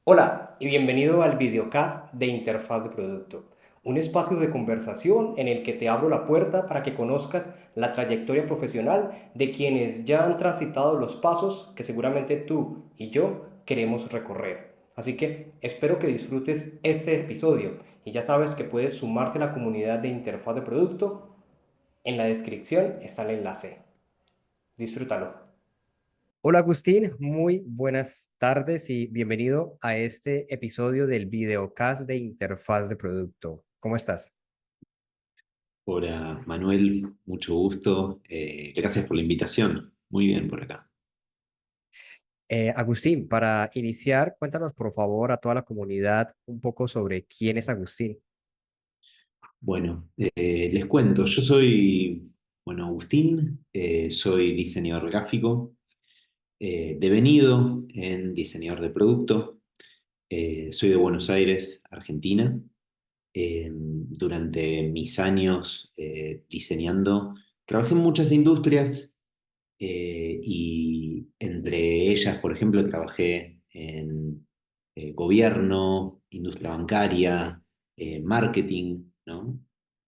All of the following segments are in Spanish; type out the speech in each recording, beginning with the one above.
Hola y bienvenido al videocast de Interfaz de Producto, un espacio de conversación en el que te abro la puerta para que conozcas la trayectoria profesional de quienes ya han transitado los pasos que seguramente tú y yo queremos recorrer. Así que espero que disfrutes este episodio y ya sabes que puedes sumarte a la comunidad de Interfaz de Producto. En la descripción está el enlace. Disfrútalo. Hola Agustín, muy buenas tardes y bienvenido a este episodio del videocast de Interfaz de Producto. ¿Cómo estás? Hola Manuel, mucho gusto. Gracias por la invitación. Muy bien por acá. Agustín, para iniciar, cuéntanos por favor a toda la comunidad un poco sobre quién es Agustín. Bueno, les cuento, yo soy, Agustín, soy diseñador gráfico, devenido en diseñador de producto. Soy de Buenos Aires, Argentina. Durante mis años diseñando, trabajé en muchas industrias. Y entre ellas, por ejemplo, trabajé en gobierno, industria bancaria, marketing, ¿no?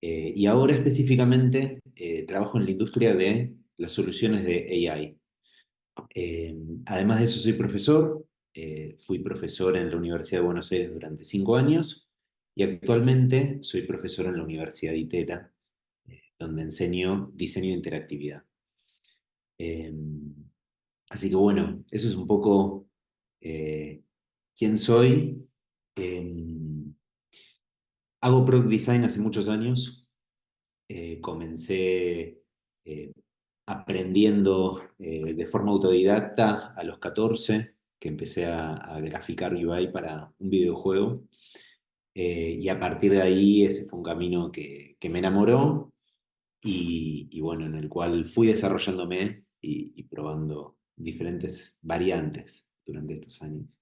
Y ahora específicamente trabajo en la industria de las soluciones de AI. Además de eso, soy profesor. Fui profesor en la Universidad de Buenos Aires durante 5 años y actualmente soy profesor en la Universidad de Itera, donde enseño diseño de interactividad. Eh, Así que bueno, eso es un poco eh, quién soy. Eh, Hago product design hace muchos años. Comencé eh, aprendiendo de forma autodidacta a los 14, que empecé a graficar UI para un videojuego. Y a partir de ahí ese fue un camino que me enamoró y bueno, en el cual fui desarrollándome y probando diferentes variantes durante estos años.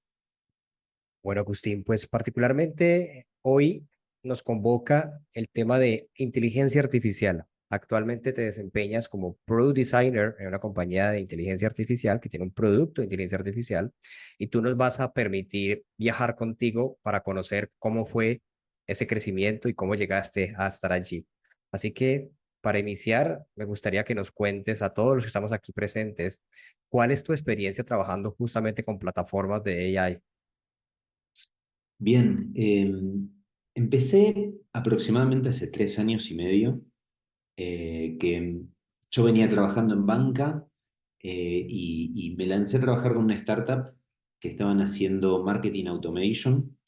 Bueno, Agustín, pues particularmente hoy nos convoca el tema de inteligencia artificial. Actualmente te desempeñas como Product Designer en una compañía de inteligencia artificial que tiene un producto de inteligencia artificial y tú nos vas a permitir viajar contigo para conocer cómo fue ese crecimiento y cómo llegaste a estar allí. Así que para iniciar, me gustaría que nos cuentes a todos los que estamos aquí presentes cuál es tu experiencia trabajando justamente con plataformas de AI. Bien, empecé aproximadamente hace 3 años y medio, que yo venía trabajando en banca y me lancé a trabajar con una startup que estaban haciendo marketing automation,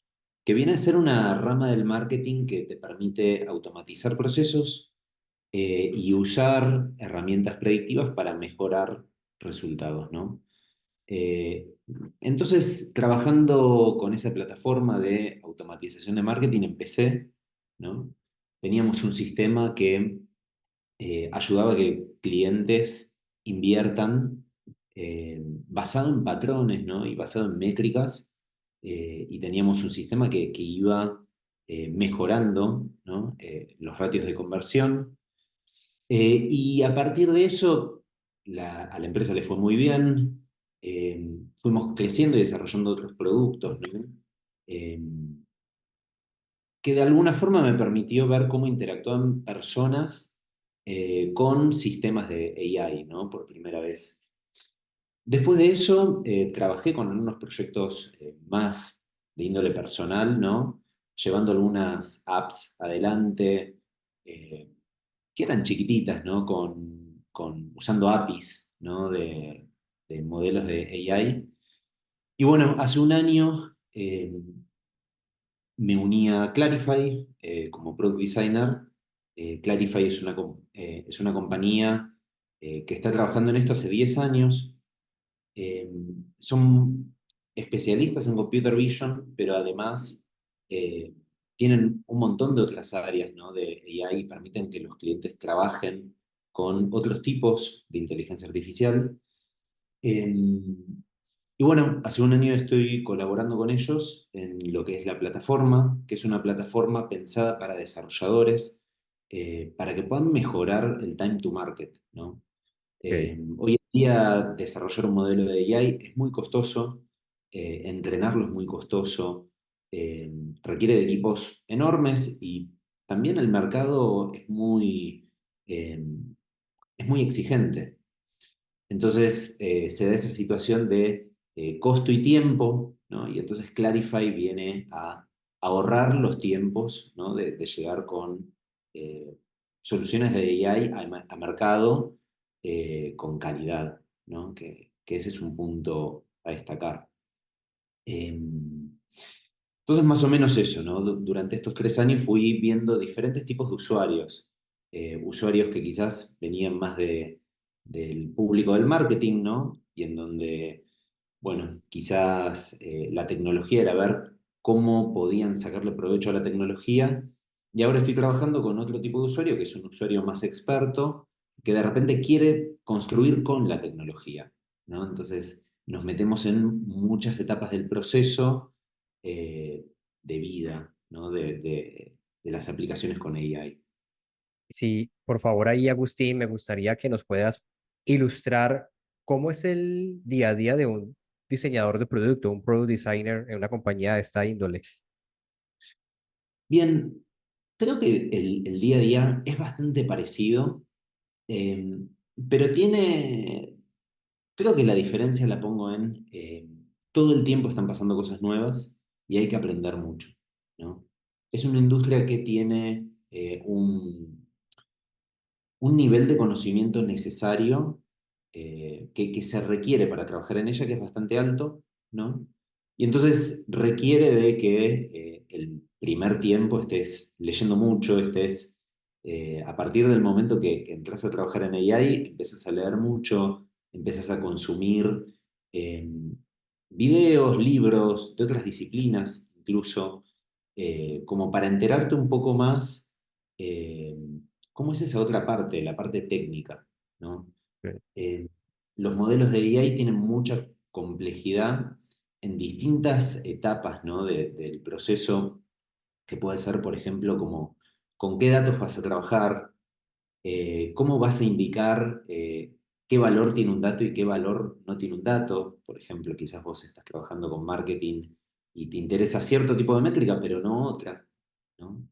que viene a ser una rama del marketing que te permite automatizar procesos y usar herramientas predictivas para mejorar resultados, ¿no? Eh, entonces, trabajando con esa plataforma de automatización de marketing, empecé, ¿no? Teníamos un sistema que ayudaba a que clientes inviertan basado en patrones, ¿no? Y basado en métricas, y teníamos un sistema que iba mejorando, ¿no? Los ratios de conversión. Y a partir de eso, a la empresa le fue muy bien. Fuimos creciendo y desarrollando otros productos, ¿no? Eh, que de alguna forma me permitió ver cómo interactúan personas con sistemas de AI, ¿no? Por primera vez. Después de eso, trabajé con algunos proyectos más de índole personal, ¿no? Llevando algunas apps adelante, eh, que eran chiquititas, ¿no? Usando APIs, ¿no? De modelos de AI. Y bueno, hace un año me uní a Clarify como product designer. Clarify es una compañía que está trabajando en esto hace 10 años. Eh, Son especialistas en computer vision, pero además eh, tienen un montón de otras áreas, ¿no? De AI y permiten que los clientes trabajen con otros tipos de inteligencia artificial. Eh, y bueno, hace un año estoy colaborando con ellos en lo que es la plataforma, que es una plataforma pensada para desarrolladores, para que puedan mejorar el time to market, ¿no? Ok. Hoy en día desarrollar un modelo de AI es muy costoso, entrenarlo es muy costoso, eh, requiere de equipos enormes y también el mercado eh, es muy exigente. Entonces se da esa situación de costo y tiempo, ¿no? Y entonces Clarify viene a ahorrar los tiempos, ¿no? De llegar con eh, soluciones de AI a mercado con calidad, ¿no? Que ese es un punto a destacar. Entonces, más o menos eso, ¿no? Durante estos 3 años fui viendo diferentes tipos de usuarios. Usuarios que quizás venían más del público del marketing, ¿no? Y en donde, bueno, quizás la tecnología era ver cómo podían sacarle provecho a la tecnología. Y ahora estoy trabajando con otro tipo de usuario, que es un usuario más experto, que de repente quiere construir con la tecnología, ¿no? Entonces, nos metemos en muchas etapas del proceso eh, de vida, ¿no? De las aplicaciones con AI. Sí, por favor, ahí, Agustín, me gustaría que nos puedas ilustrar cómo es el día a día de un diseñador de producto, un product designer en una compañía de esta índole. Bien, creo que el día a día es bastante parecido, eh, pero creo que la diferencia la pongo en todo el tiempo están pasando cosas nuevas y hay que aprender mucho, ¿no? Es una industria que tiene un nivel de conocimiento necesario que se requiere para trabajar en ella, que es bastante alto, ¿no? Y entonces requiere de que el primer tiempo estés leyendo mucho, estés, a partir del momento que entras a trabajar en AI, empiezas a leer mucho, empiezas a consumir eh, videos, libros de otras disciplinas, incluso, como para enterarte un poco más. ¿Cómo es esa otra parte, la parte técnica, ¿no? Ok. Eh, los modelos de AI tienen mucha complejidad en distintas etapas, ¿no? Del proceso, que puede ser, por ejemplo, como con qué datos vas a trabajar, cómo vas a indicar qué valor tiene un dato y qué valor no tiene un dato. Por ejemplo, quizás vos estás trabajando con marketing y te interesa cierto tipo de métrica, pero no otra, ¿no?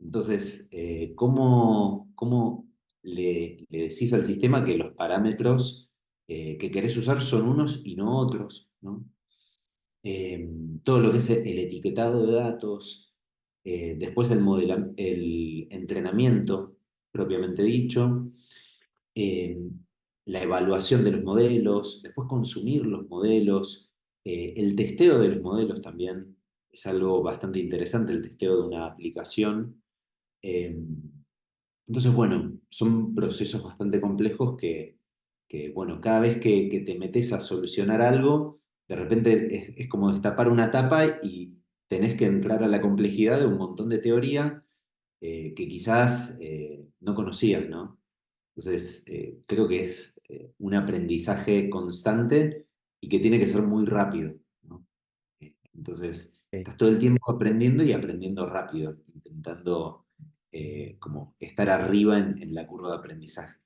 Entonces, ¿cómo le decís al sistema que los parámetros que querés usar son unos y no otros, ¿no? Todo lo que es el etiquetado de datos, después el entrenamiento, propiamente dicho, eh, la evaluación de los modelos, después consumir los modelos, el testeo de los modelos también es algo bastante interesante, el testeo de una aplicación. Eh, entonces, bueno, son procesos bastante complejos bueno, cada vez que te metes a solucionar algo, de repente es como destapar una tapa y tenés que entrar a la complejidad de un montón de teoría que quizás no conocías, ¿no? Entonces, creo que es un aprendizaje constante y que tiene que ser muy rápido, ¿no? Entonces, Ok. estás todo el tiempo aprendiendo y aprendiendo rápido, intentando como estar arriba en la curva de aprendizaje.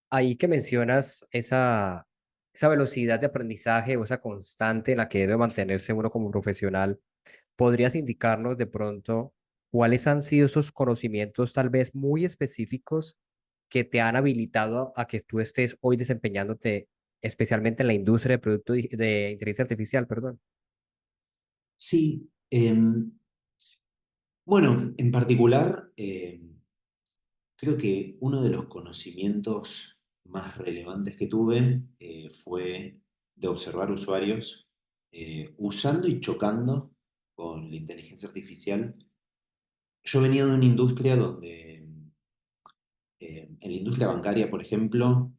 Ahí que mencionas esa velocidad de aprendizaje o esa constante en la que debe mantenerse uno como profesional, ¿podrías indicarnos de pronto cuáles han sido esos conocimientos tal vez muy específicos que te han habilitado a que tú estés hoy desempeñándote especialmente en la industria de productos de inteligencia artificial, perdón? Sí, bueno, en particular, creo que uno de los conocimientos más relevantes que tuve fue de observar usuarios usando y chocando con la inteligencia artificial. Yo venía de una industria donde, en la industria bancaria, por ejemplo,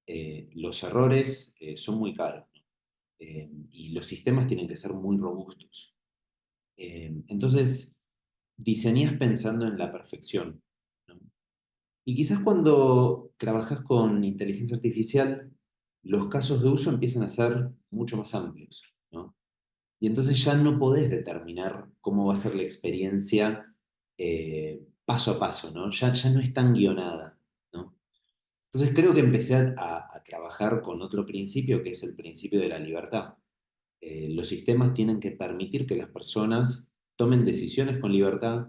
los errores son muy caros, ¿no? Y los sistemas tienen que ser muy robustos. Entonces, diseñas pensando en la perfección, ¿no? Y quizás cuando trabajas con inteligencia artificial, los casos de uso empiezan a ser mucho más amplios, ¿no? Y entonces ya no podés determinar cómo va a ser la experiencia paso a paso, ¿no? Ya no es tan guionada, ¿no? Entonces creo que empecé a trabajar con otro principio, que es el principio de la libertad. Los sistemas tienen que permitir que las personas tomen decisiones con libertad,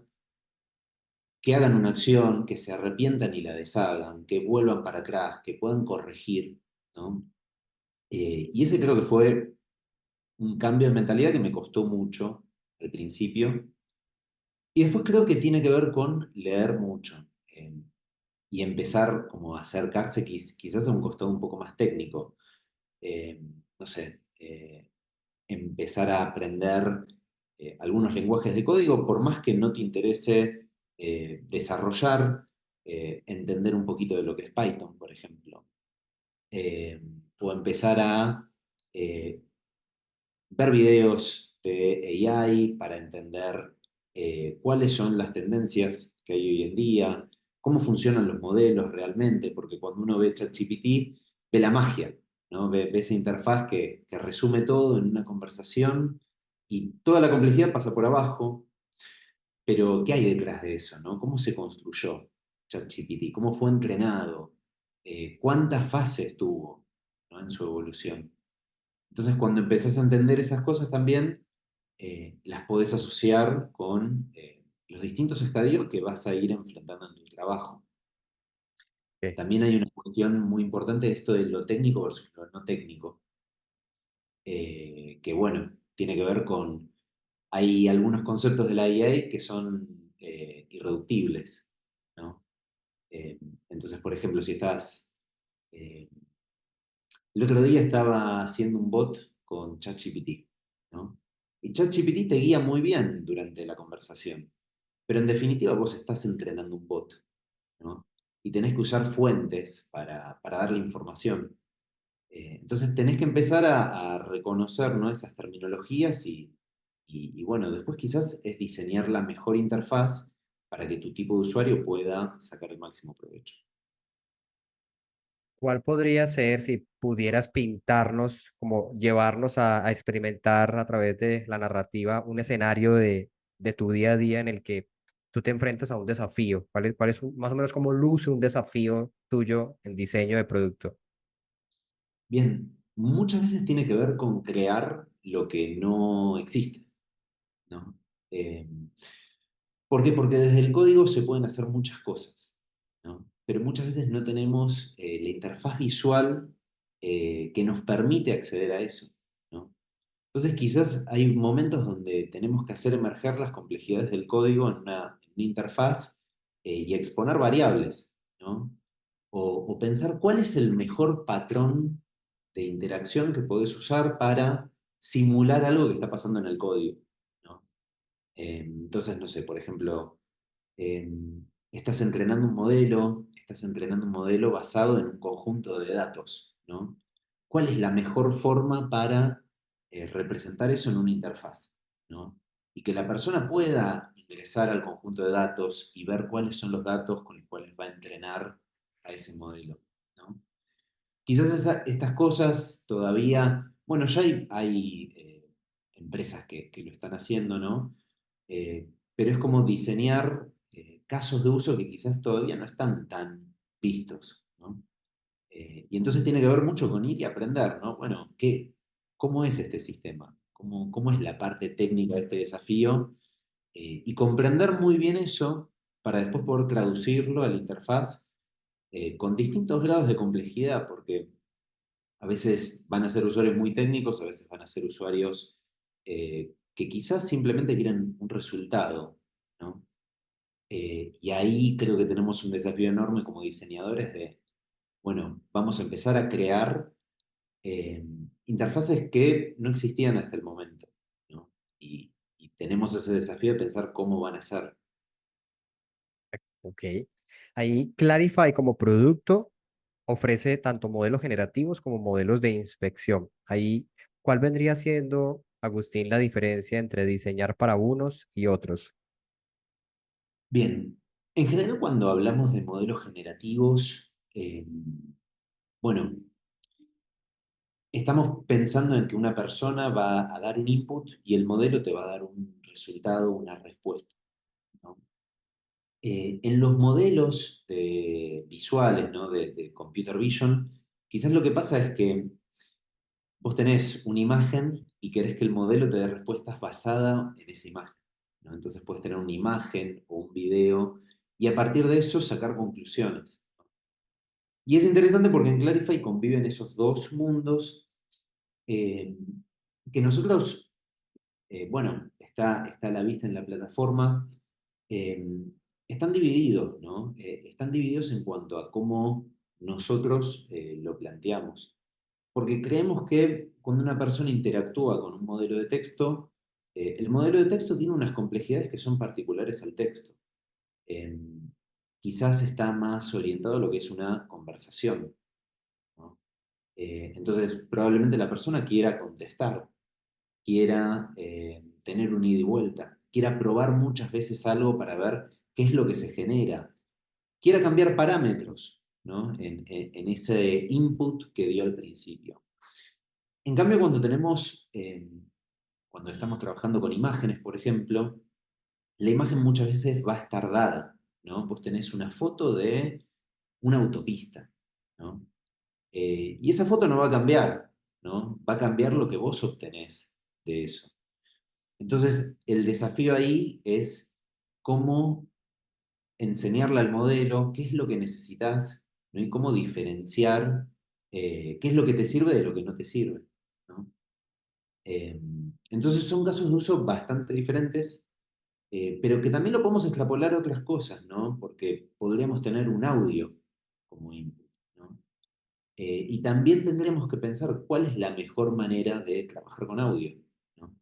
que hagan una acción, que se arrepientan y la deshagan, que vuelvan para atrás, que puedan corregir, ¿no? Y ese creo que fue un cambio de mentalidad que me costó mucho al principio. Y después creo que tiene que ver con leer mucho y empezar como a acercarse quizás a un costado un poco más técnico. No sé, empezar a aprender algunos lenguajes de código, por más que no te interese desarrollar, entender un poquito de lo que es Python, por ejemplo. Eh, o empezar a eh, ver videos de AI para entender cuáles son las tendencias que hay hoy en día, cómo funcionan los modelos realmente, porque cuando uno ve ChatGPT, ve la magia, ¿no? Ve esa interfaz que resume todo en una conversación y toda la complejidad pasa por abajo, pero ¿qué hay detrás de eso, ¿no? ¿Cómo se construyó ChatGPT? ¿Cómo fue entrenado? ¿Cuántas fases tuvo, ¿no? En su evolución? Entonces, cuando empezás a entender esas cosas también, las podés asociar con los distintos estadios que vas a ir enfrentando en tu trabajo. Ok. También hay una cuestión muy importante de esto de lo técnico versus lo no técnico, que bueno, tiene que ver con, hay algunos conceptos de la IA que son irreductibles, ¿no? Eh, entonces, por ejemplo, si estás, eh, el otro día estaba haciendo un bot con ChatGPT, ¿no? Y ChatGPT te guía muy bien durante la conversación, pero en definitiva vos estás entrenando un bot, ¿no? Y tenés que usar fuentes para darle información. Entonces tenés que empezar a reconocer, ¿no? Esas terminologías y bueno, después quizás es diseñar la mejor interfaz para que tu tipo de usuario pueda sacar el máximo provecho. ¿Cuál podría ser, si pudieras pintarnos, como llevarnos a experimentar a través de la narrativa, un escenario de tu día a día en el que tú te enfrentas a un desafío? Más o menos cómo luce un desafío tuyo en diseño de producto? Bien, muchas veces tiene que ver con crear lo que no existe, ¿no? Eh, ¿Por qué? Porque desde el código se pueden hacer muchas cosas, ¿no? Pero muchas veces no tenemos la interfaz visual que nos permite acceder a eso, ¿no? Entonces quizás hay momentos donde tenemos que hacer emerger las complejidades del código en una interfaz y exponer variables, ¿no? O pensar cuál es el mejor patrón de interacción que podés usar para simular algo que está pasando en el código, ¿no? Entonces, no sé, por ejemplo, eh, estás entrenando un modelo basado en un conjunto de datos, ¿no? ¿Cuál es la mejor forma para representar eso en una interfaz, ¿no? Y que la persona pueda ingresar al conjunto de datos y ver cuáles son los datos con los cuales va a entrenar a ese modelo, ¿no? Quizás estas cosas todavía, bueno, ya hay empresas que lo están haciendo, ¿no? Pero es como diseñar casos de uso que quizás todavía no están tan vistos, ¿no? Y entonces tiene que ver mucho con ir y aprender, ¿no? Bueno, ¿cómo es este sistema? ¿Cómo es la parte técnica de este desafío? Y comprender muy bien eso para después poder traducirlo a la interfaz con distintos grados de complejidad, porque a veces van a ser usuarios muy técnicos, a veces van a ser usuarios que quizás simplemente quieren un resultado, ¿no? Y ahí creo que tenemos un desafío enorme como diseñadores de, bueno, vamos a empezar a crear eh, interfaces que no existían hasta el momento, ¿no? Y tenemos ese desafío de pensar cómo van a ser. Ok. Ahí Clarify como producto ofrece tanto modelos generativos como modelos de inspección. Ahí, ¿cuál vendría siendo, Agustín, la diferencia entre diseñar para unos y otros? Bien, en general cuando hablamos de modelos generativos, bueno, estamos pensando en que una persona va a dar un input y el modelo te va a dar un resultado, una respuesta, ¿no? En los modelos visuales, ¿no? de computer vision, quizás lo que pasa es que vos tenés una imagen y querés que el modelo te dé respuestas basadas en esa imagen, ¿no? Entonces puedes tener una imagen o un video y a partir de eso sacar conclusiones. Y es interesante porque en Clarify conviven esos dos mundos eh, que nosotros, bueno, está a la vista en la plataforma, eh, están divididos, ¿no? Están divididos en cuanto a cómo nosotros lo planteamos. Porque creemos que cuando una persona interactúa con un modelo de texto, el modelo de texto tiene unas complejidades que son particulares al texto. Eh, Quizás está más orientado a lo que es una conversación, ¿no? Entonces, probablemente la persona quiera contestar, quiera tener un ida y vuelta, quiera probar muchas veces algo para ver qué es lo que se genera, quiera cambiar parámetros, ¿no? En ese input que dio al principio. En cambio, cuando estamos trabajando con imágenes, por ejemplo, la imagen muchas veces va a estar dada, ¿no? Vos tenés una foto de una autopista, ¿no? Y esa foto no va a cambiar, ¿no? Va a cambiar lo que vos obtenés de eso. Entonces, el desafío ahí es cómo enseñarle al modelo qué es lo que necesitas, ¿no? Y cómo diferenciar qué es lo que te sirve de lo que no te sirve, ¿no? Eh, entonces son casos de uso bastante diferentes, pero que también lo podemos extrapolar a otras cosas, ¿no? Porque podríamos tener un audio como input, ¿no? Y también tendremos que pensar cuál es la mejor manera de trabajar con audio, ¿no?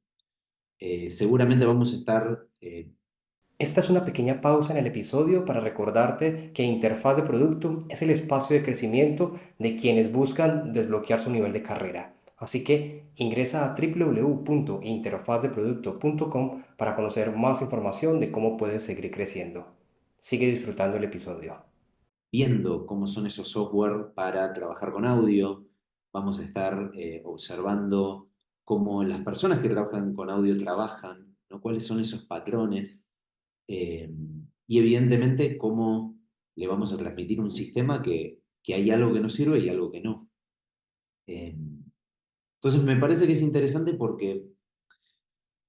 Seguramente vamos a estar... Esta es una pequeña pausa en el episodio para recordarte que Interfaz de Producto es el espacio de crecimiento de quienes buscan desbloquear su nivel de carrera. Así que ingresa a www.interfazdeproducto.com para conocer más información de cómo puedes seguir creciendo. Sigue disfrutando el episodio. viendo cómo son esos software para trabajar con audio, vamos a estar observando cómo las personas que trabajan con audio trabajan, ¿no? Cuáles son esos patrones, eh, y evidentemente cómo le vamos a transmitir un sistema que hay algo que nos sirve y algo que no. Eh, entonces me parece que es interesante porque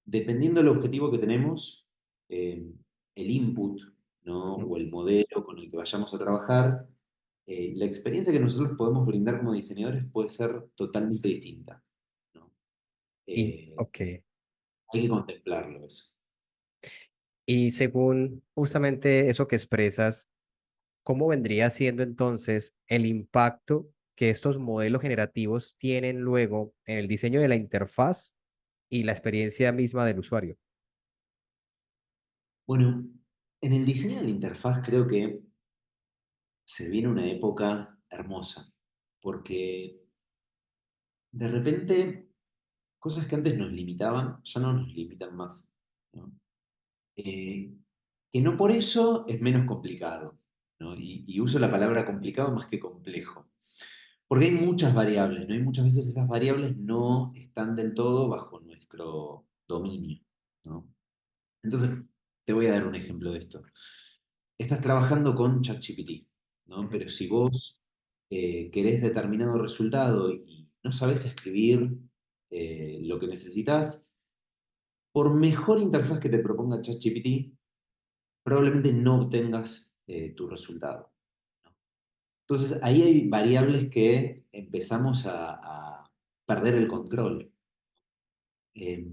dependiendo del objetivo que tenemos, el input, ¿no? O el modelo con el que vayamos a trabajar, la experiencia que nosotros podemos brindar como diseñadores puede ser totalmente distinta, ¿no? Y, Eh, ok. Hay que contemplarlo eso. Y según justamente eso que expresas, ¿cómo vendría siendo entonces el impacto que estos modelos generativos tienen luego en el diseño de la interfaz y la experiencia misma del usuario? Bueno, en el diseño de la interfaz creo que se viene una época hermosa, porque de repente cosas que antes nos limitaban ya no nos limitan más, ¿no? Eh, que no por eso es menos complicado, ¿no? Y uso la palabra complicado más que complejo, porque hay muchas variables, ¿no? Y muchas veces esas variables no están del todo bajo nuestro dominio, ¿no? Entonces, te voy a dar un ejemplo de esto. Estás trabajando con ChatGPT, ¿no? Ujú. Pero si vos querés determinado resultado y no sabés escribir lo que necesitas, por mejor interfaz que te proponga ChatGPT, probablemente no obtengas tu resultado, ¿no? Entonces, ahí hay variables que empezamos a perder el control. Eh,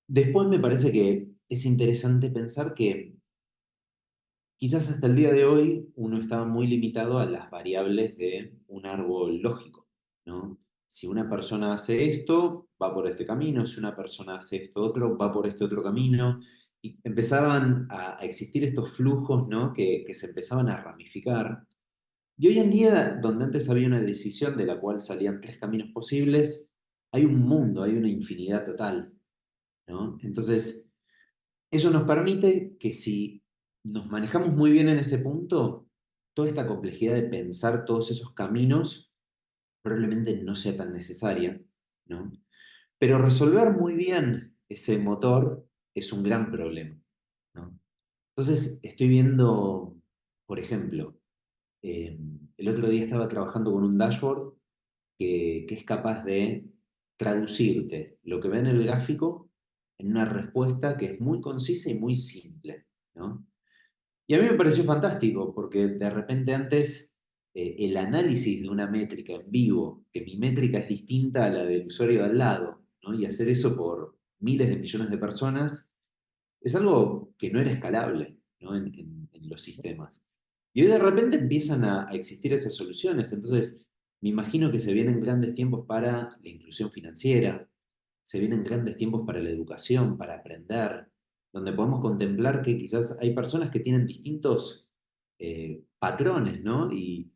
Después me parece que es interesante pensar que quizás hasta el día de hoy uno estaba muy limitado a las variables de un árbol lógico, ¿no? Si una persona hace esto, va por este camino; si una persona hace esto otro, va por este otro camino. Y empezaban a existir estos flujos, ¿no? Que se empezaban a ramificar. Y hoy en día, donde antes había una decisión de la cual salían tres caminos posibles, hay un mundo, hay una infinidad total, ¿no? Entonces, eso nos permite que si nos manejamos muy bien en ese punto, toda esta complejidad de pensar todos esos caminos probablemente no sea tan necesaria, ¿no? Pero resolver muy bien ese motor es un gran problema, ¿no? Entonces, estoy viendo, por ejemplo, eh, el otro día estaba trabajando con un dashboard que es capaz de traducirte lo que ve en el gráfico en una respuesta que es muy concisa y muy simple, ¿no? Y a mí me pareció fantástico, porque de repente antes el análisis de una métrica en vivo, que mi métrica es distinta a la del usuario de al lado, ¿no? Y hacer eso por miles de millones de personas, es algo que no era escalable, ¿no? En los sistemas. Y hoy de repente empiezan a existir esas soluciones. Entonces, me imagino que se vienen grandes tiempos para la inclusión financiera, se vienen grandes tiempos para la educación, para aprender, donde podemos contemplar que quizás hay personas que tienen distintos patrones, ¿no? Y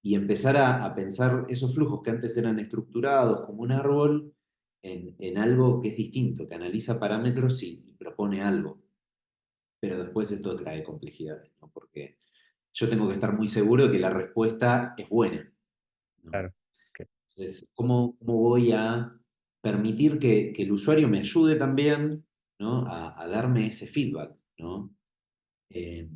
empezar a pensar esos flujos que antes eran estructurados como un árbol en algo que es distinto, que analiza parámetros y propone algo. Pero después esto trae complejidades, ¿no? Porque yo tengo que estar muy seguro de que la respuesta es buena, ¿no? Claro. Ok. Entonces, ¿cómo voy a permitir que el usuario me ayude también, ¿no? A darme ese feedback, ¿no? Eh,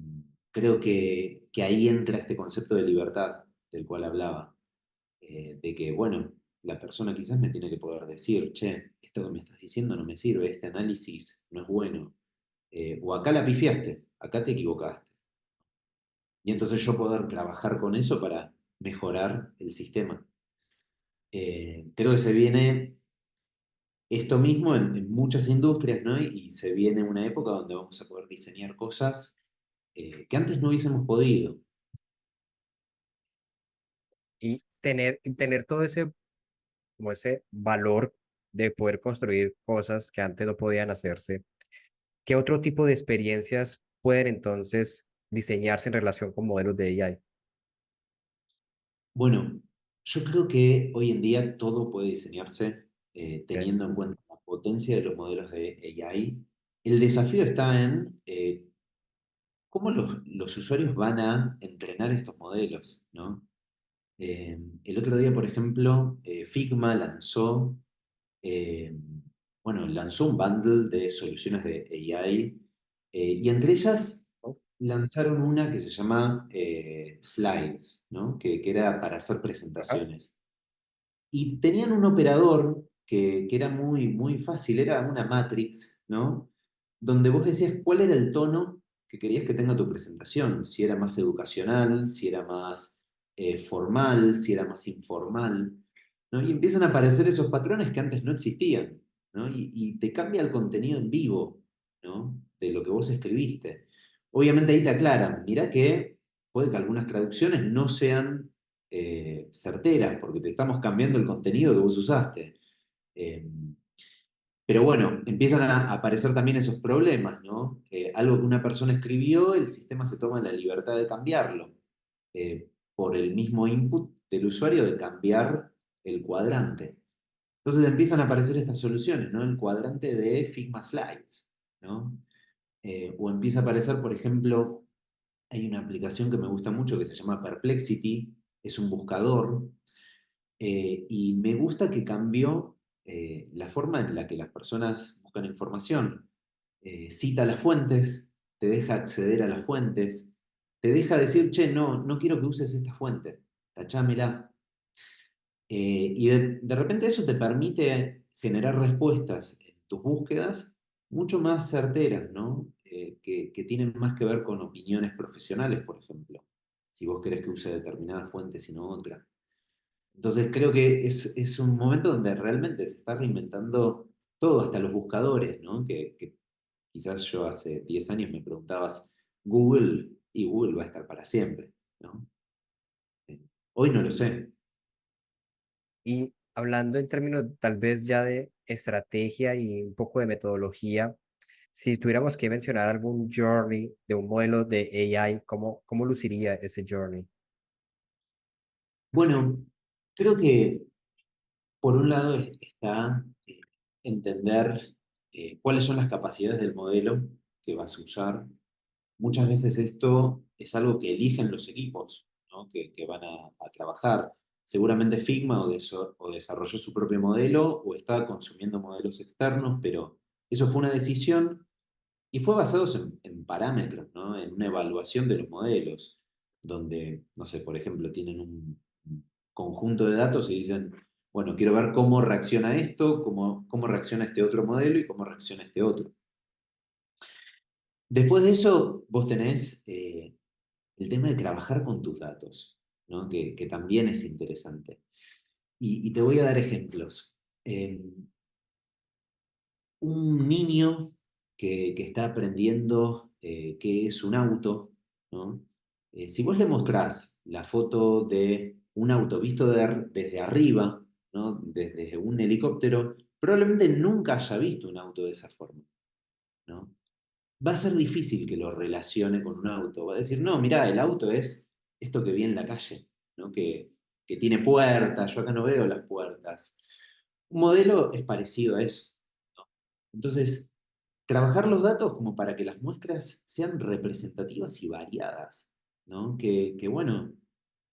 Creo que ahí entra este concepto de libertad del cual hablaba, de que, bueno, la persona quizás me tiene que poder decir, che, esto que me estás diciendo no me sirve, este análisis no es bueno, o acá la pifiaste, acá te equivocaste. Y entonces yo poder trabajar con eso para mejorar el sistema. Creo que se viene esto mismo en muchas industrias, ¿no? Y se viene una época donde vamos a poder diseñar cosas que antes no hubiésemos podido. Y tener todo ese, como ese valor de poder construir cosas que antes no podían hacerse. ¿Qué otro tipo de experiencias pueden entonces diseñarse en relación con modelos de AI? Bueno, yo creo que hoy en día todo puede diseñarse Ok. teniendo en cuenta la potencia de los modelos de AI. El desafío está en cómo los usuarios van a entrenar estos modelos, ¿no? El otro día, por ejemplo, Figma eh, lanzó un bundle de soluciones de AI y entre ellas ¿No? lanzaron una que se llama Slides, ¿no? Que era para hacer Ajá. presentaciones. Y tenían un operador que era muy fácil, era una matrix, ¿no? Donde vos decías cuál era el tono que querías que tenga tu presentación, si era más educacional, si era más formal, si era más informal, ¿no? Y empiezan a aparecer esos patrones que antes no existían, ¿no? Y te cambia el contenido en vivo, ¿no? De lo que vos escribiste. Obviamente ahí te aclaran, mirá que puede que algunas traducciones no sean certeras, porque te estamos cambiando el contenido que vos usaste. Eh, pero bueno, empiezan a aparecer también esos problemas, ¿no? Algo que una persona escribió, el sistema se toma la libertad de cambiarlo, por el mismo input del usuario de cambiar el cuadrante. Entonces empiezan a aparecer estas soluciones, ¿no? El cuadrante de Figma Slides, ¿no? O empieza a aparecer, por ejemplo, hay una aplicación que me gusta mucho que se llama Perplexity, es un buscador y me gusta que cambió la forma en la que las personas buscan información. Cita las fuentes, te deja acceder a las fuentes, te deja decir, che, no quiero que uses esta fuente, tachámela. Y de repente eso te permite generar respuestas en tus búsquedas mucho más certeras, ¿no? Que tienen más que ver con opiniones profesionales, por ejemplo, si vos querés que use determinada fuente, sino otra. Entonces creo que es un momento donde realmente se está reinventando todo, hasta los buscadores, ¿no? Que quizás yo hace 10 años me preguntabas Google y Google va a estar para siempre, ¿no? Eh, Hoy no lo sé. Y hablando en términos tal vez ya de estrategia y un poco de metodología, si tuviéramos que mencionar algún journey de un modelo de AI, ¿cómo luciría ese journey? Bueno, creo que por un lado está entender cuáles son las capacidades del modelo que vas a usar. Muchas veces esto es algo que eligen los equipos, ¿no? Que van a trabajar. Seguramente Figma o desarrolló su propio modelo o está consumiendo modelos externos, pero eso fue una decisión y fue basado en parámetros, ¿no? En una evaluación de los modelos, donde, no sé, por ejemplo, tienen un conjunto de datos y dicen, Bueno, quiero ver cómo reacciona esto, cómo reacciona este otro modelo y cómo reacciona este otro. Después de eso, vos tenés el tema de trabajar con tus datos, ¿no? Que también es interesante. Y te voy a dar ejemplos. Un niño que está aprendiendo qué es un auto, ¿no? Si vos le mostrás la foto de un auto visto desde arriba, ¿no? Desde un helicóptero, probablemente nunca haya visto un auto de esa forma, ¿no? Va a ser difícil que lo relacione con un auto. Va a decir, no, mirá, el auto es esto que vi en la calle, ¿no? Que tiene puertas, yo acá no veo las puertas. Un modelo es parecido a eso, ¿no? Entonces, trabajar los datos como para que las muestras sean representativas y variadas, ¿no? Bueno,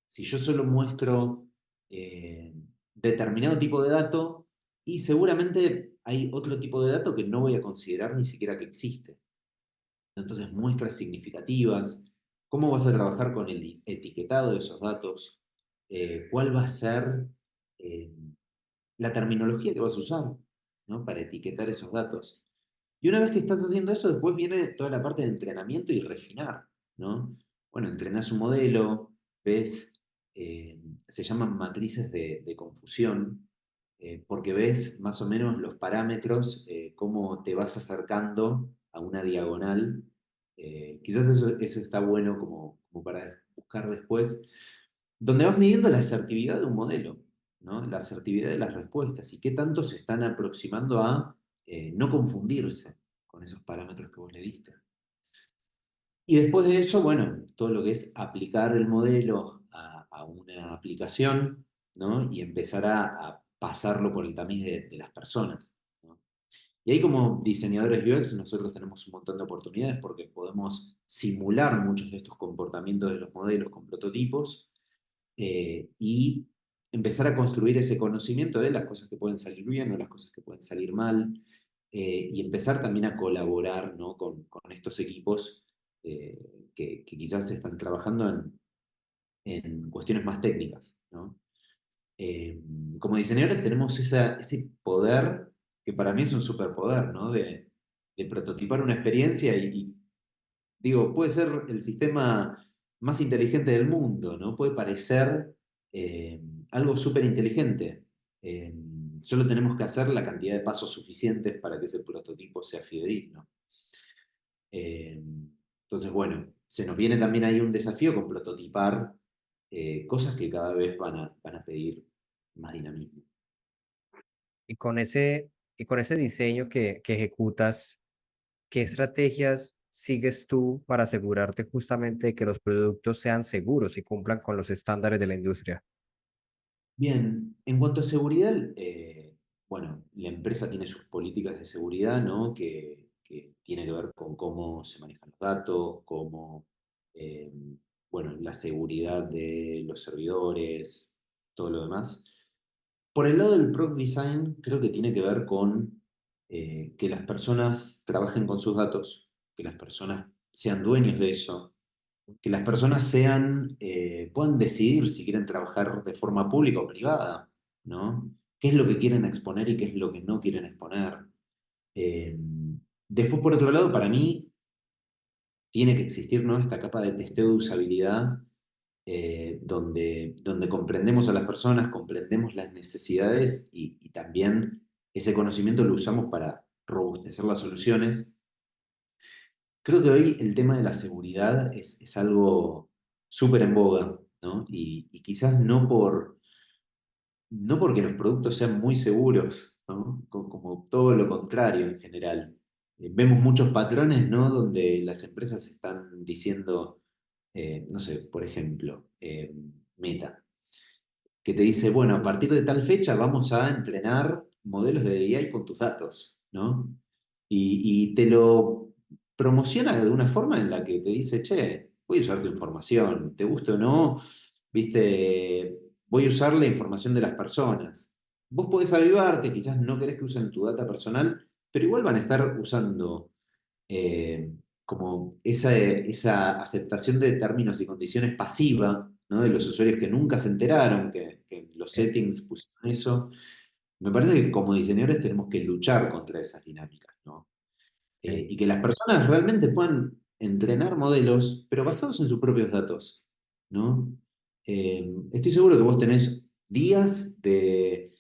si yo solo muestro eh, determinado tipo de dato, y seguramente hay otro tipo de dato que no voy a considerar ni siquiera que existe. Entonces, muestras significativas, cómo vas a trabajar con el etiquetado de esos datos, cuál va a ser eh, la terminología que vas a usar, ¿no? Para etiquetar esos datos. Y una vez que estás haciendo eso, después viene toda la parte de entrenamiento y refinar, ¿no? Bueno, entrenás un modelo, ves, se llaman matrices de confusión, porque ves más o menos los parámetros, cómo te vas acercando a una diagonal. Quizás eso está bueno como para buscar después, donde vas midiendo la asertividad de un modelo, ¿no? La asertividad de las respuestas y qué tanto se están aproximando a no confundirse con esos parámetros que vos le diste. Y después de eso, bueno, todo lo que es aplicar el modelo a una aplicación, ¿no? Y empezar a pasarlo por el tamiz de las personas, ¿no? Y ahí como diseñadores UX nosotros tenemos un montón de oportunidades porque podemos simular muchos de estos comportamientos de los modelos con prototipos y empezar a construir ese conocimiento de las cosas que pueden salir bien o las cosas que pueden salir mal, y empezar también a colaborar, ¿no? con estos equipos que quizás están trabajando en cuestiones más técnicas, ¿no? Eh, Como diseñadores tenemos ese poder que para mí es un superpoder, ¿no? De prototipar una experiencia y digo, puede ser el sistema más inteligente del mundo, ¿no? Puede parecer algo súper inteligente. Solo tenemos que hacer la cantidad de pasos suficientes para que ese prototipo sea fidedigno. Eh, entonces, bueno, se nos viene también ahí un desafío con prototipar cosas que cada vez van a pedir más dinamismo. Y con ese diseño que ejecutas, ¿qué estrategias sigues tú para asegurarte justamente de que los productos sean seguros y cumplan con los estándares de la industria? Bien, en cuanto a seguridad, bueno, la empresa tiene sus políticas de seguridad, ¿no? Que tiene que ver con cómo se manejan los datos, eh, bueno, la seguridad de los servidores, todo lo demás. Por el lado del product design, creo que tiene que ver con que las personas trabajen con sus datos, que las personas sean dueños de eso, que las personas puedan decidir si quieren trabajar de forma pública o privada, ¿no? ¿Qué es lo que quieren exponer y qué es lo que no quieren exponer? Eh, Después, por otro lado, para mí tiene que existir, ¿no? Esta capa de testeo de usabilidad, donde comprendemos a las personas, comprendemos las necesidades y también ese conocimiento lo usamos para robustecer las soluciones. Creo que hoy el tema de la seguridad es algo súper en boga, ¿no? Y quizás no porque los productos sean muy seguros, ¿no? Como todo lo contrario en general. Vemos muchos patrones, ¿no? Donde las empresas están diciendo, no sé, por ejemplo, Meta, que te dice, bueno, a partir de tal fecha vamos a entrenar modelos de AI con tus datos, ¿no? Y te lo promociona de una forma en la que te dice, che, voy a usar tu información, te guste o no, viste, voy a usar la información de las personas. Vos podés avivarte, quizás no querés que usen tu data personal, pero igual van a estar usando como esa aceptación de términos y condiciones pasiva ¿no? De los usuarios que nunca se enteraron, que los Ok, settings pusieron eso. Me parece que como diseñadores tenemos que luchar contra esas dinámicas, ¿no? ok, Y que las personas realmente puedan entrenar modelos, pero basados en sus propios datos, ¿no? Estoy seguro que vos tenés días de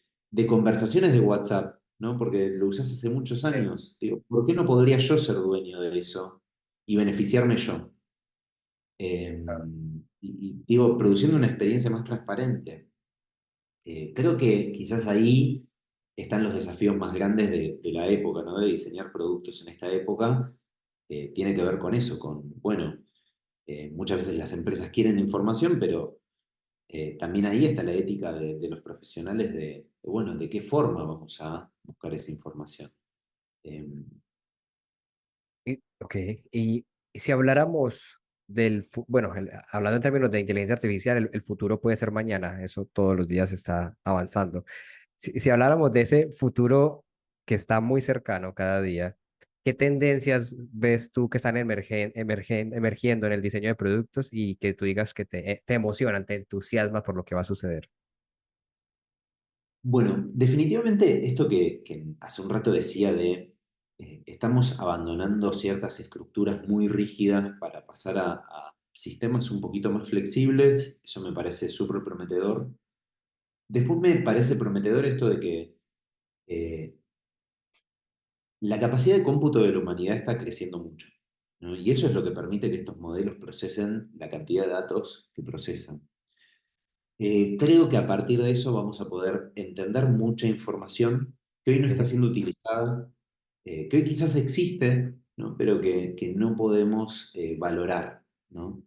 conversaciones de WhatsApp, ¿no? Porque lo usás hace muchos ok. años. Digo, ¿por qué no podría yo ser dueño de eso y beneficiarme yo? Claro. Y digo, produciendo una experiencia más transparente. Creo que quizás ahí están los desafíos más grandes de la época, ¿no? De diseñar productos en esta época. Tiene que ver con eso, con, bueno, muchas veces las empresas quieren información, pero también ahí está la ética de los profesionales bueno, de qué forma vamos a buscar esa información. Eh, Ok, y si habláramos bueno, hablando en términos de inteligencia artificial, el futuro puede ser mañana, eso todos los días está avanzando. Si habláramos de ese futuro que está muy cercano cada día, ¿qué tendencias ves tú que están emergiendo en el diseño de productos y que tú digas que te emocionan, te entusiasma por lo que va a suceder? bueno, definitivamente esto que hace un rato decía de estamos abandonando ciertas estructuras muy rígidas para pasar a sistemas un poquito más flexibles, eso me parece súper prometedor. Después me parece prometedor esto de que eh, la capacidad de cómputo de la humanidad está creciendo mucho, ¿no? Y eso es lo que permite que estos modelos procesen la cantidad de datos que procesan. Creo que a partir de eso vamos a poder entender mucha información que hoy no está Ujú. siendo utilizada, que hoy quizás existe, ¿no? Pero que no podemos valorar, ¿no?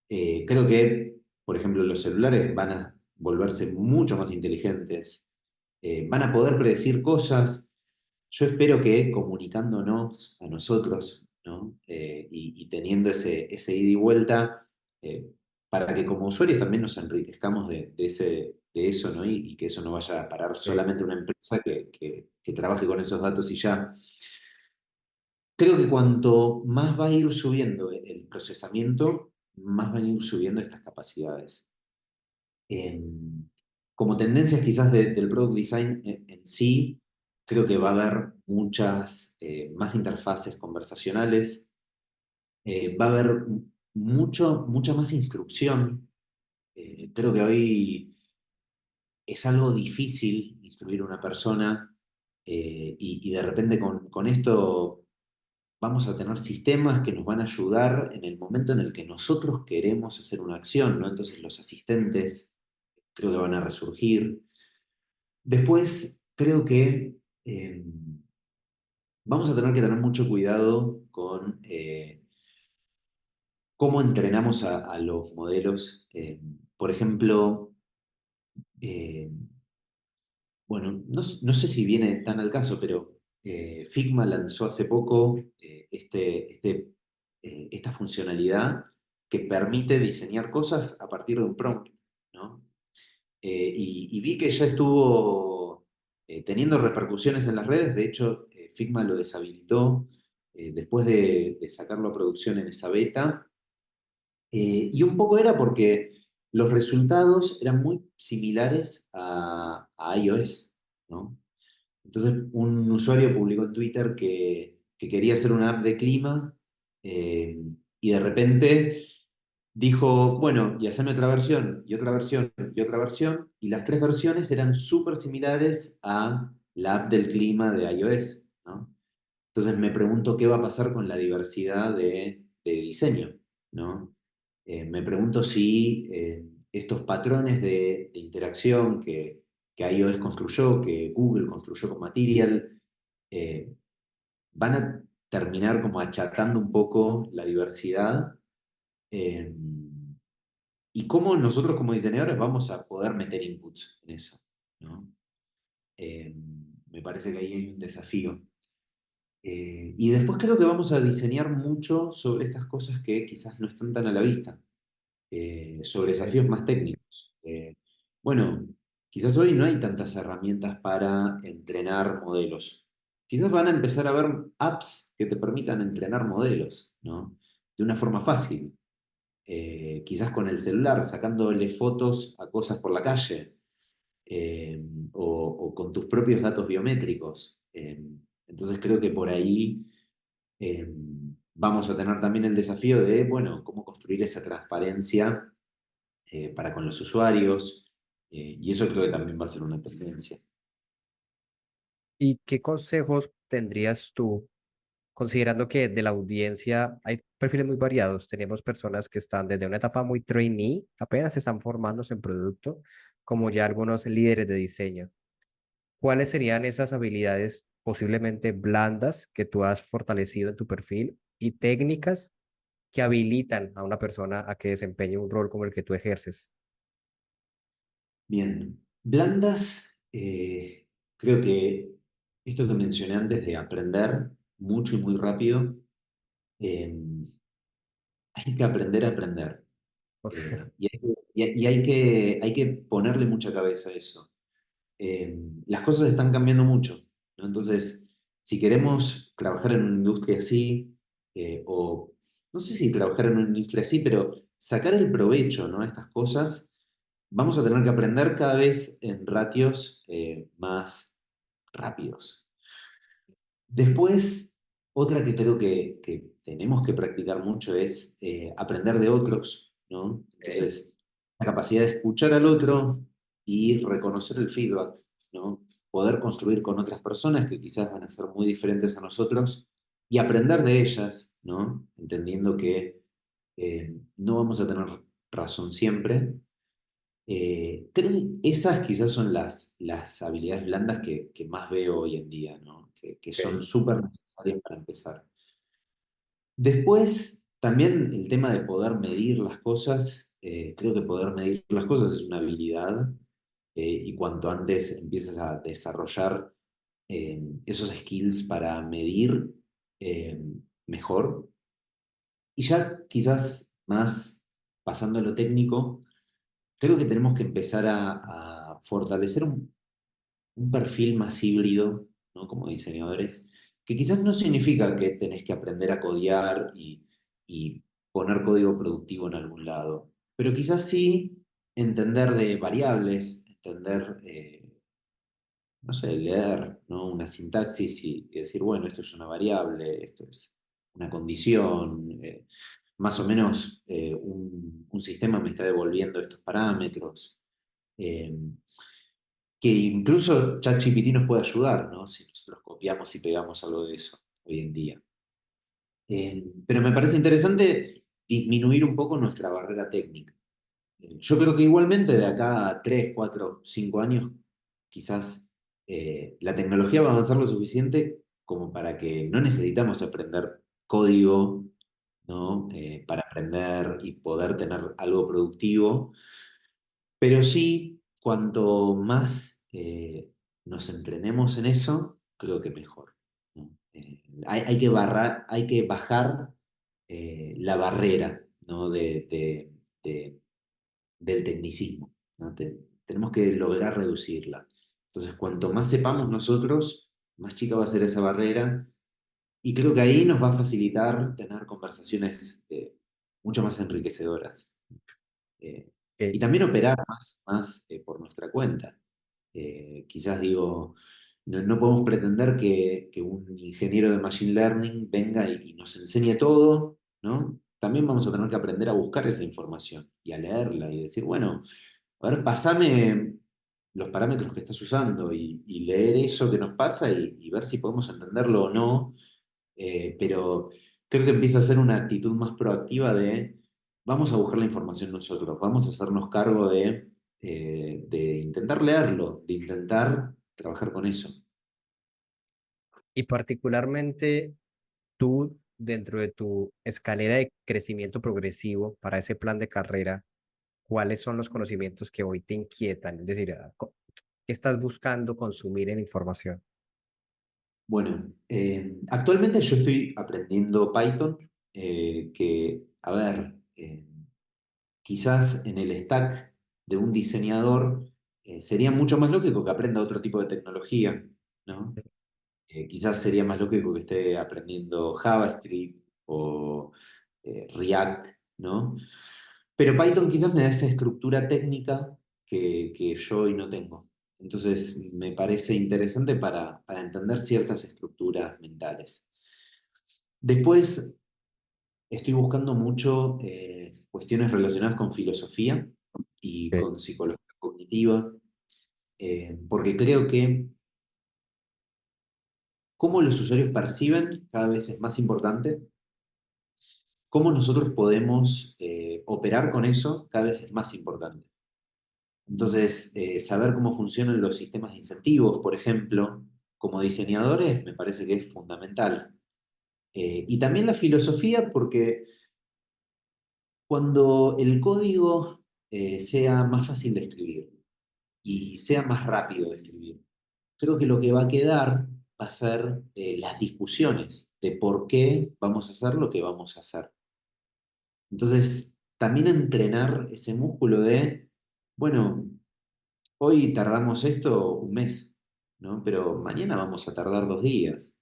Creo que, por ejemplo, los celulares van a volverse mucho más inteligentes, van a poder predecir cosas. Yo espero que comunicándonos a nosotros, ¿no? Y teniendo ese ida y vuelta, eh, para que como usuarios también nos enriquezcamos de eso, ¿no? Y que eso no vaya a parar Sí. solamente a una empresa que trabaje con esos datos y ya. Creo que cuanto más va a ir subiendo el procesamiento, más van a ir subiendo estas capacidades. En- Como tendencias quizás del product design en sí, creo que va a haber muchas más interfaces conversacionales, va a haber mucha más instrucción. Creo que hoy es algo difícil instruir a una persona y de repente con esto vamos a tener sistemas que nos van a ayudar en el momento en el que nosotros queremos hacer una acción, ¿no? Entonces los asistentes creo que van a resurgir. Después, creo que vamos a tener que tener mucho cuidado con cómo entrenamos a los modelos. Por ejemplo, eh, bueno, no sé si viene tan al caso, pero Figma lanzó hace poco esta funcionalidad que permite diseñar cosas a partir de un prompt, ¿no? Y vi que ya estuvo teniendo repercusiones en las redes. De hecho, Figma lo deshabilitó después de sacarlo a producción en esa beta. Y un poco era porque los resultados eran muy similares a iOS, ¿no? Entonces, un usuario publicó en Twitter que quería hacer una app de clima y de repente dijo, bueno, y haceme otra versión, y otra versión, y otra versión, y las tres versiones eran súper similares a la app del clima de iOS, ¿no? Entonces me pregunto qué va a pasar con la diversidad de diseño, ¿no? Me pregunto si estos patrones de interacción que iOS construyó, que Google construyó con Material, eh, van a terminar como achatando un poco la diversidad eh, y cómo nosotros como diseñadores vamos a poder meter inputs en eso, ¿no? Eh, Me parece que ahí hay un desafío. Y después creo que vamos a diseñar mucho sobre estas cosas que quizás no están tan a la vista, sobre Ok. desafíos más técnicos. Bueno, quizás hoy no hay tantas herramientas para entrenar modelos. Quizás van a empezar a haber apps que te permitan entrenar modelos, ¿no? De una forma fácil. quizás con el celular, sacándole fotos a cosas por la calle, eh, o con tus propios datos biométricos. Entonces creo que por ahí eh, vamos a tener también el desafío de, bueno, cómo construir esa transparencia para con los usuarios, y eso creo que también va a ser una tendencia. ¿Y qué consejos tendrías tú, considerando que de la audiencia hay perfiles muy variados? Tenemos personas que están desde una etapa muy trainee, apenas están formándose en producto, como ya algunos líderes de diseño. ¿Cuáles serían esas habilidades posiblemente blandas que tú has fortalecido en tu perfil y técnicas que habilitan a una persona a que desempeñe un rol como el que tú ejerces? Bien, blandas, creo que esto que mencioné antes de aprender mucho y muy rápido, eh, hay que aprender a aprender. Y hay que ponerle mucha cabeza a eso. Las cosas están cambiando mucho, ¿no? Entonces, si queremos trabajar en una industria así, o no sé si trabajar en una industria así, pero sacar el provecho, ¿no? A estas cosas, vamos a tener que aprender cada vez en ratios más rápidos. Después, otra que creo que tenemos que practicar mucho es aprender de otros, ¿no? Ok. Entonces, la capacidad de escuchar al otro y reconocer el feedback, ¿no? Poder construir con otras personas que quizás van a ser muy diferentes a nosotros y aprender de ellas, ¿no? Entendiendo que no vamos a tener razón siempre. Creo que esas quizás son las habilidades blandas que más veo hoy en día, ¿no? Que son Ok. súper necesarias para empezar. Después, también el tema de poder medir las cosas, creo que poder medir las cosas es una habilidad, y cuanto antes empiezas a desarrollar esos skills para medir, eh, mejor. Y ya quizás más pasando a lo técnico, creo que tenemos que empezar a fortalecer un perfil más híbrido, ¿no? Como diseñadores, que quizás no significa que tenés que aprender a codear y poner código productivo en algún lado, pero quizás sí entender de variables, entender, no sé, leer, ¿no? Una sintaxis y decir, bueno, esto es una variable, esto es una condición, más o menos un sistema me está devolviendo estos parámetros. Eh, que incluso ChatGPT nos puede ayudar, ¿no? Si nosotros copiamos y pegamos algo de eso hoy en día. Pero me parece interesante disminuir un poco nuestra barrera técnica. Yo creo que igualmente de acá a 3, 4, 5 años, quizás la tecnología va a avanzar lo suficiente como para que no necesitamos aprender código, ¿no? Para aprender y poder tener algo productivo, pero sí, cuanto más nos entrenemos en eso, creo que mejor, ¿no? Hay que bajar la barrera, ¿no? De- del tecnicismo, ¿no? Tenemos que lograr reducirla. Entonces, cuanto más sepamos nosotros, más chica va a ser esa barrera, y creo que ahí nos va a facilitar tener conversaciones mucho más enriquecedoras. eh, y Ok. también operar más por nuestra cuenta. Quizás digo, no podemos pretender que un ingeniero de Machine Learning venga y nos enseñe todo, ¿no? También vamos a tener que aprender a buscar esa información y a leerla y decir, bueno, a ver, pasame los parámetros que estás usando y leer eso que nos pasa y ver si podemos entenderlo o no, pero creo que empieza a ser una actitud más proactiva de vamos a buscar la información nosotros, vamos a hacernos cargo de intentar leerlo, de intentar trabajar con eso. Y particularmente tú, dentro de tu escalera de crecimiento progresivo para ese plan de carrera, ¿cuáles son los conocimientos que hoy te inquietan? Es decir, ¿qué estás buscando consumir en información? Bueno, actualmente yo estoy aprendiendo Python, que, a ver, quizás en el stack de un diseñador sería mucho más lógico que aprenda otro tipo de tecnología, ¿no? Quizás sería más lógico que esté aprendiendo JavaScript o React. ¿no? Pero Python quizás me da esa estructura técnica que yo hoy no tengo. Entonces me parece interesante para entender ciertas estructuras mentales. Después estoy buscando mucho cuestiones relacionadas con filosofía y Ok. con psicología cognitiva, porque creo que cómo los usuarios perciben cada vez es más importante, cómo nosotros podemos operar con eso cada vez es más importante. Entonces, saber cómo funcionan los sistemas de incentivos, por ejemplo, como diseñadores, me parece que es fundamental. Y también la filosofía, porque cuando el código sea más fácil de escribir y sea más rápido de escribir, creo que lo que va a quedar va a ser las discusiones de por qué vamos a hacer lo que vamos a hacer. Entonces, también entrenar ese músculo de, bueno, hoy tardamos esto un mes, ¿no? Pero mañana vamos a tardar 2 días.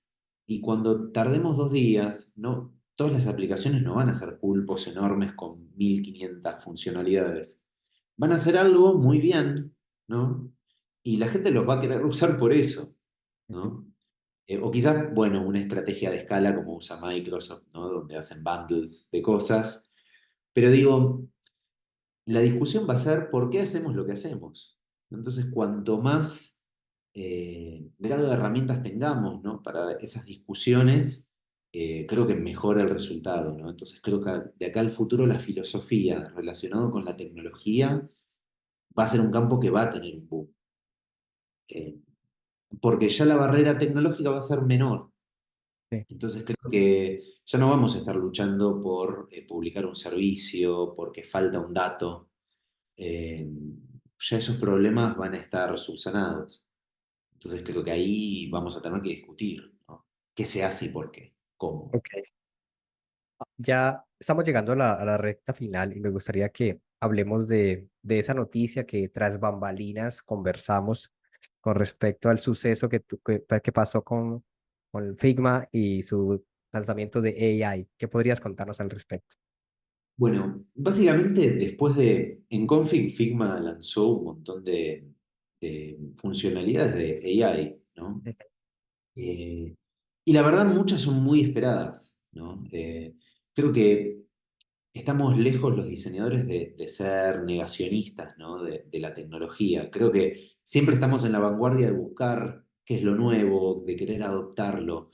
Y cuando tardemos 2 días, no, todas las aplicaciones no van a ser pulpos enormes con 1500 funcionalidades. Van a hacer algo muy bien, ¿no? Y la gente los va a querer usar por eso, Ujú. ¿no? O quizás, bueno, una estrategia de escala como usa Microsoft, ¿no? Donde hacen bundles de cosas. Pero digo, la discusión va a ser por qué hacemos lo que hacemos. Entonces, cuanto más grado de herramientas tengamos, ¿no? Para esas discusiones, creo que mejora el resultado, ¿no? Entonces, creo que de acá al futuro la filosofía relacionada con la tecnología va a ser un campo que va a tener un boom. Eh, Porque ya la barrera tecnológica va a ser menor. Sí. Entonces creo que ya no vamos a estar luchando por publicar un servicio, porque falta un dato. eh, ya esos problemas van a estar subsanados. Entonces creo que ahí vamos a tener que discutir, ¿no? ¿Qué se hace y por qué? ¿Cómo? Ok. Ya estamos llegando a la recta final y me gustaría que hablemos de esa noticia que tras bambalinas conversamos con respecto al suceso que pasó con Figma y su lanzamiento de AI. ¿Qué podrías contarnos al respecto? Bueno, básicamente después en Config, Figma lanzó un montón de funcionalidades de AI, ¿no? Eh, y la verdad muchas son muy esperadas, ¿no? Creo que estamos lejos los diseñadores de ser negacionistas, ¿no? De la tecnología. Creo que siempre estamos en la vanguardia de buscar qué es lo nuevo, de querer adoptarlo.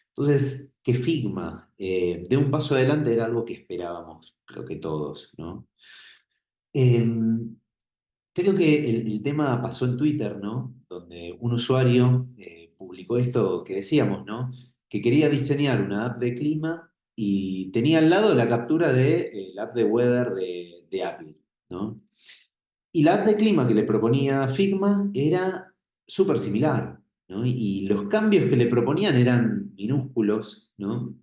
Entonces, que Figma dé un paso adelante era algo que esperábamos, creo que todos, ¿no? Em, Creo que el tema pasó en Twitter, ¿no? Donde un usuario publicó esto que decíamos, ¿no? Que quería diseñar una app de clima y tenía al lado la captura de la app de weather de Apple, ¿no? Y la app de clima que le proponía Figma era súper similar, ¿no? Y los cambios que le proponían eran minúsculos, ¿no?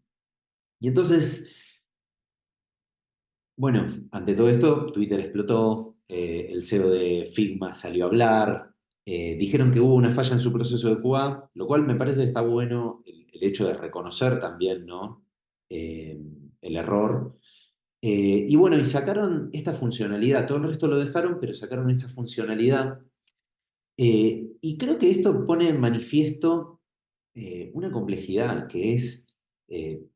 Y entonces bueno, ante todo esto, Twitter explotó, el CEO de Figma salió a hablar, dijeron que hubo una falla en su proceso de QA, lo cual me parece que está bueno el hecho de reconocer también, ¿no? Eh, el error. Y bueno, y sacaron esta funcionalidad, todo el resto lo dejaron, pero sacaron esa funcionalidad y creo que esto pone en manifiesto una complejidad que es,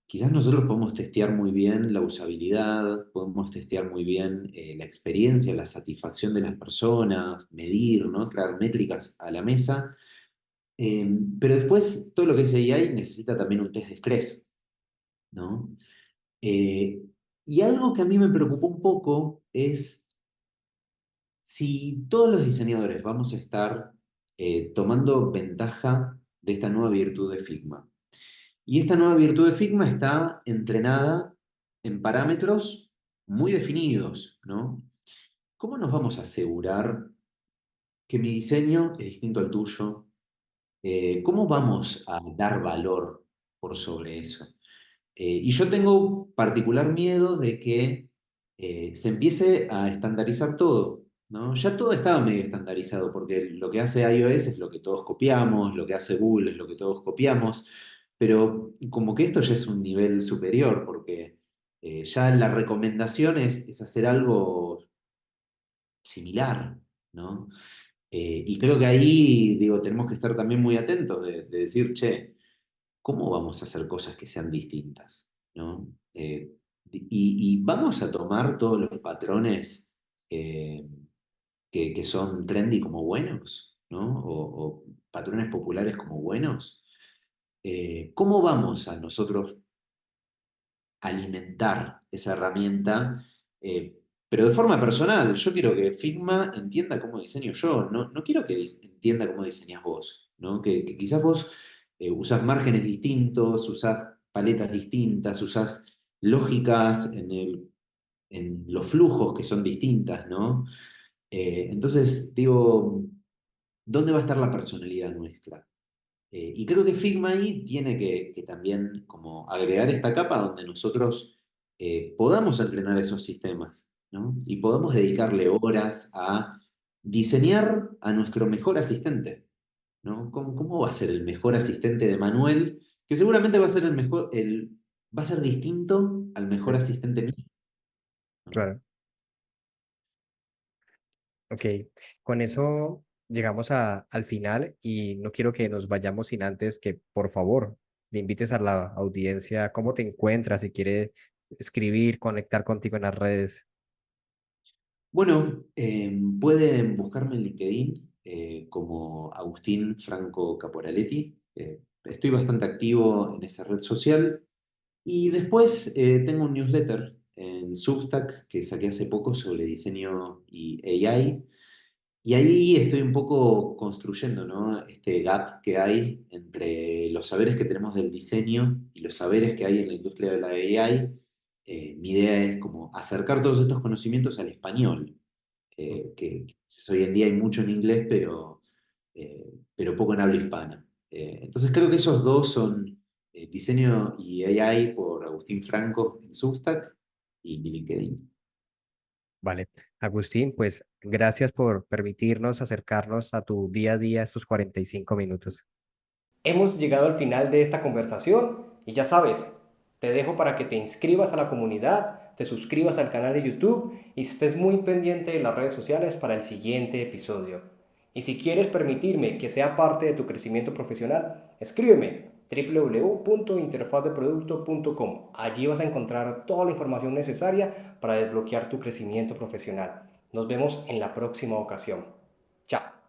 quizás nosotros podemos testear muy bien la usabilidad, podemos testear muy bien la experiencia, la satisfacción de las personas, medir, ¿no? Traer métricas a la mesa, pero después todo lo que es AI necesita también un test de estrés, ¿no? Eh, y algo que a mí me preocupó un poco es si todos los diseñadores vamos a estar tomando ventaja de esta nueva virtud de Figma. Y esta nueva virtud de Figma está entrenada en parámetros muy definidos, ¿no? ¿Cómo nos vamos a asegurar que mi diseño es distinto al tuyo? ¿Cómo vamos a dar valor por sobre eso? Y yo tengo particular miedo de que se empiece a estandarizar todo, ¿no? Ya todo estaba medio estandarizado, porque lo que hace iOS es lo que todos copiamos, lo que hace Google es lo que todos copiamos, pero como que esto ya es un nivel superior, porque Ya la recomendación es hacer algo similar, ¿no? Y creo que ahí, digo, tenemos que estar también muy atentos de decir, che, ¿cómo vamos a hacer cosas que sean distintas? ¿No? Y vamos a tomar todos los patrones eh, que son trendy como buenos, ¿no? O patrones populares como buenos. ¿Cómo vamos a nosotros alimentar esa herramienta? Pero de forma personal, yo quiero que Figma entienda cómo diseño yo, no quiero que entienda cómo diseñas vos, ¿no? Que quizás vos usás márgenes distintos, usás paletas distintas, usás lógicas en los flujos que son distintas, ¿no? Entonces, digo, ¿dónde va a estar la personalidad nuestra? Y creo que Figma ahí tiene que también como agregar esta capa donde nosotros podamos entrenar esos sistemas, ¿no? Y podamos dedicarle horas a diseñar a nuestro mejor asistente, ¿no? ¿Cómo va a ser el mejor asistente de Manuel? Que seguramente va a ser el mejor, va a ser distinto al mejor Mm, asistente mío, ¿no? claro. Ok, con eso llegamos al final y no quiero que nos vayamos sin antes que, por favor, le invites a la audiencia cómo te encuentras, si quiere escribir, conectar contigo en las redes. Bueno, pueden buscarme en LinkedIn como Agustín Franco Caporaletti. Estoy bastante activo en esa red social. Y después tengo un newsletter en Substack que saqué hace poco sobre diseño y AI. Y ahí estoy un poco construyendo, ¿no? Este gap que hay entre los saberes que tenemos del diseño y los saberes que hay en la industria de la AI. Mi idea es como acercar todos estos conocimientos al español, que quizás hoy en día hay mucho en inglés, pero poco en habla hispana. Entonces creo que esos dos son Diseño y AI por Agustín Franco en Substack y mi LinkedIn. Vale, Agustín, pues gracias por permitirnos acercarnos a tu día a día estos 45 minutos. Hemos llegado al final de esta conversación y ya sabes, te dejo para que te inscribas a la comunidad, te suscribas al canal de YouTube y estés muy pendiente de las redes sociales para el siguiente episodio. Y si quieres permitirme que sea parte de tu crecimiento profesional, escríbeme www.interfazdeproducto.com. Allí vas a encontrar toda la información necesaria para desbloquear tu crecimiento profesional. Nos vemos en la próxima ocasión. Chao.